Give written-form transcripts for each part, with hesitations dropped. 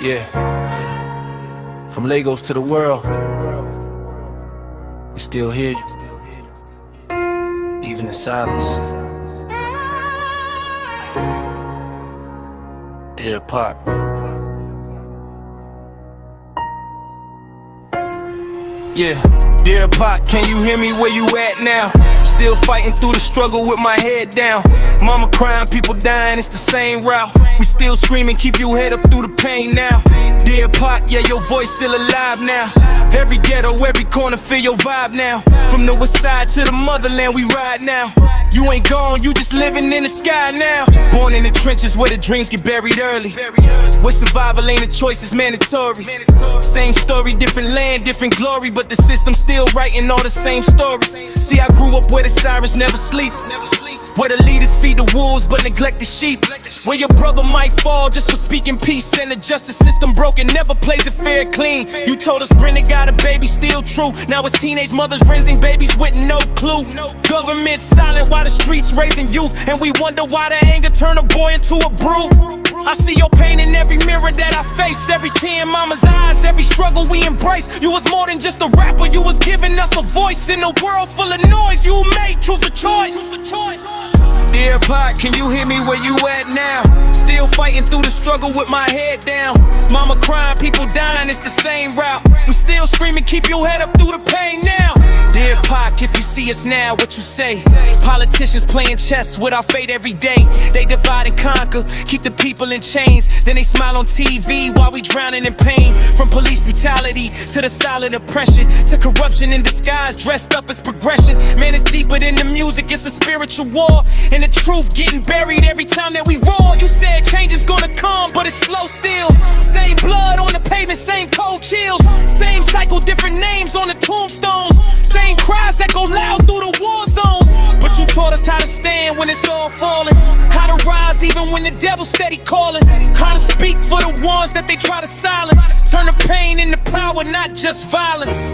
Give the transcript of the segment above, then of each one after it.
Yeah. From Lagos to the world, we still hear you, even in silence. Dear Pac. Yeah, dear Pac, can you hear me where you at now? Still fighting through the struggle with my head down. Mama crying, people dying, it's the same route. We still screaming, keep your head up through the pain now. Dear Pac, yeah, your voice still alive now. Every ghetto, every corner, feel your vibe now. From the west side to the motherland, we ride now. You ain't gone, you just living in the sky now. Born in the trenches where the dreams get buried early, where survival ain't a choice, it's mandatory. Same story, different land, different glory, but the system still writing all the same stories. See, I grew up where the sirens never sleep, where the leaders feed the wolves but neglect the sheep, where your brother might fall just for speaking peace, and the justice system broken, never plays it fair clean. You told us Brenda got a baby, still true. Now it's teenage mothers raising babies with no clue. Government silent while the streets raising youth, and we wonder why the anger turn a boy into a brute. I see your pain in every mirror that I face, every tear in mama's eyes, every struggle we embrace. You was more than just a rapper, you was giving us a voice in a world full of noise. You made truth a choice. Dear Pac, can you hear me where you at now? Still fighting through the struggle with my head down. Mama crying, people dying, it's the same route. We still screaming, keep your head up through the pain now. Dear Pac, if you see us now, what you say? Politicians playing chess with our fate every day. They divide and conquer, keep the people in chains. Then they smile on TV while we drowning in pain. From police brutality to the silent oppression, to corruption in disguise, dressed up as progression. Man, it's deeper than the music, it's a spiritual war. And the truth getting buried every time that we roar. You said change is gonna come, but it's slow still. Same blood on the pavement, same cold chills. Same cycle, different names on the tombstones. Same cries that go loud through the war zones. But you taught us how to stand when it's all falling, how to rise even when the devil's steady calling, how to speak for the ones that they try to silence. Turn the pain into power, not just violence.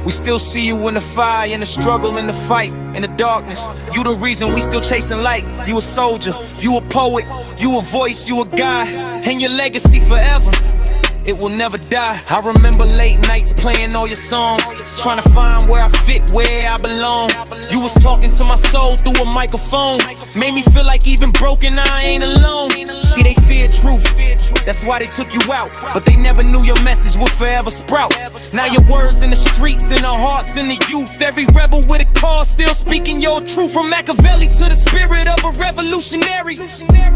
We still see you in the fire, in the struggle, in the fight, in the darkness. You the reason we still chasing light. You a soldier, you a poet, you a voice, you a guy, and your legacy forever, it will never die. I remember late nights playing all your songs, trying to find where I fit, where I belong. You was talking to my soul through a microphone, made me feel like even broken I ain't alone. See, they fear truth, that's why they took you out, but they never knew your message would forever sprout. Now your words in the streets, in the hearts, in the youth. Every rebel with a cause still speaking your truth. From Machiavelli to the spirit of a revolutionary,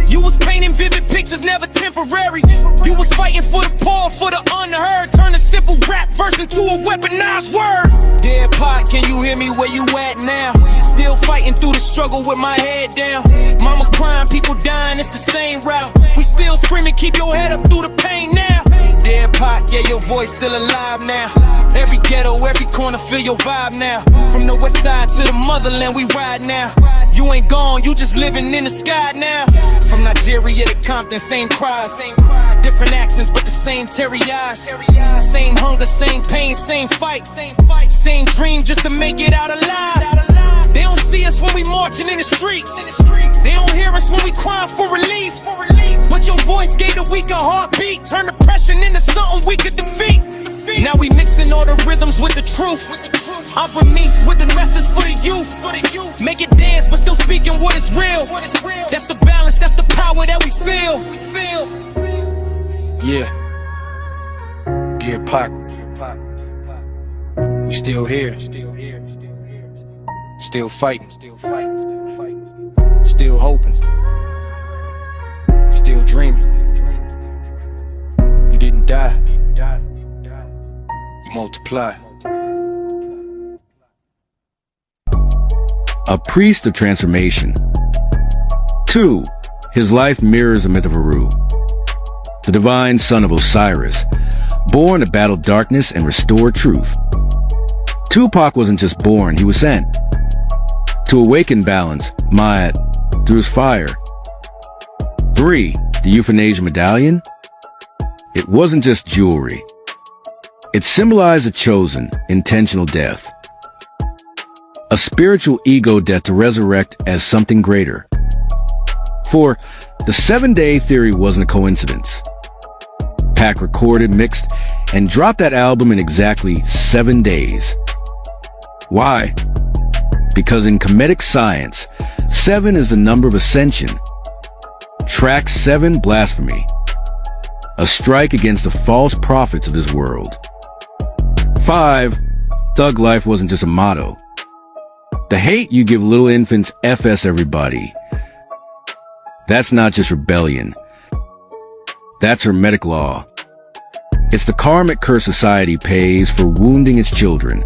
you was painting vivid pictures, never temporary. You was fighting for the poor, for the unheard, turn a simple rap verse into a weaponized word. Dear Pac, can you hear me where you at now? Still fighting through the struggle with my head down. Mama crying, people dying, it's the same route. We still screaming, keep your head up through the pain now. Dear Pac, yeah, your voice still alive now. Every ghetto, every corner, feel your vibe now. From the west side to the motherland, we ride now. You ain't gone, you just living in the sky now. From Nigeria to Compton, same cries, different accents, but the same teary eyes. Same hunger, same pain, same fight. Same dream just to make it out alive. They don't see us when we marching in the streets. They don't hear us when we crying for relief. But your voice gave the weak a heartbeat, turn depression into something we could defeat. Now we mixing all the rhythms with the truth. I'm from me with the message for the youth. Make it dance but still speaking what is real. That's the balance, that's the power that we feel. Yeah. Dear Pac, we still here. Still fighting. Still hoping. Still dreaming. You didn't die. You multiply. A priest of transformation. 2. His life mirrors a myth of Aru, the divine son of Osiris, born to battle darkness and restore truth. Tupac wasn't just born, he was sent to awaken balance, Ma'at, through his fire. 3. The euthanasia medallion. It wasn't just jewelry. It symbolized a chosen, intentional death. A spiritual ego death to resurrect as something greater. 4. The 7-day theory wasn't a coincidence. Pac recorded, mixed, and dropped that album in exactly 7 days. Why? Because in comedic science, 7 is the number of ascension. Track 7, Blasphemy. A strike against the false prophets of this world. 5, Thug Life wasn't just a motto. The hate you give little infants FS everybody. That's not just rebellion. That's hermetic law. It's the karmic curse society pays for wounding its children.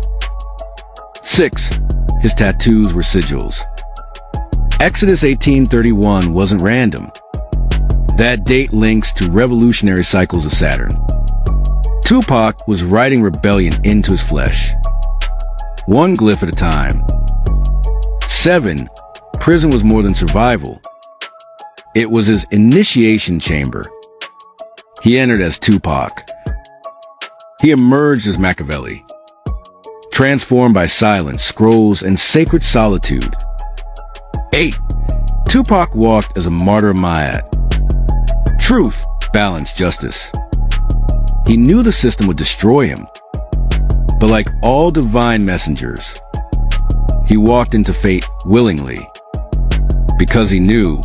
6, his tattoos were sigils. Exodus 18:31 wasn't random. That date links to revolutionary cycles of Saturn. Tupac was writing rebellion into his flesh. One glyph at a time. 7, prison was more than survival. It was his initiation chamber. He entered as Tupac. He emerged as Machiavelli, transformed by silence, scrolls, and sacred solitude. 8, Tupac walked as a martyr Mayat. Truth, balance, justice. He knew the system would destroy him, but like all divine messengers, he walked into fate willingly, because he knew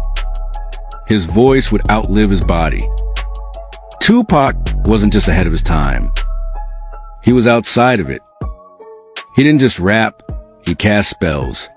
his voice would outlive his body. Tupac wasn't just ahead of his time. He was outside of it. He didn't just rap, he cast spells.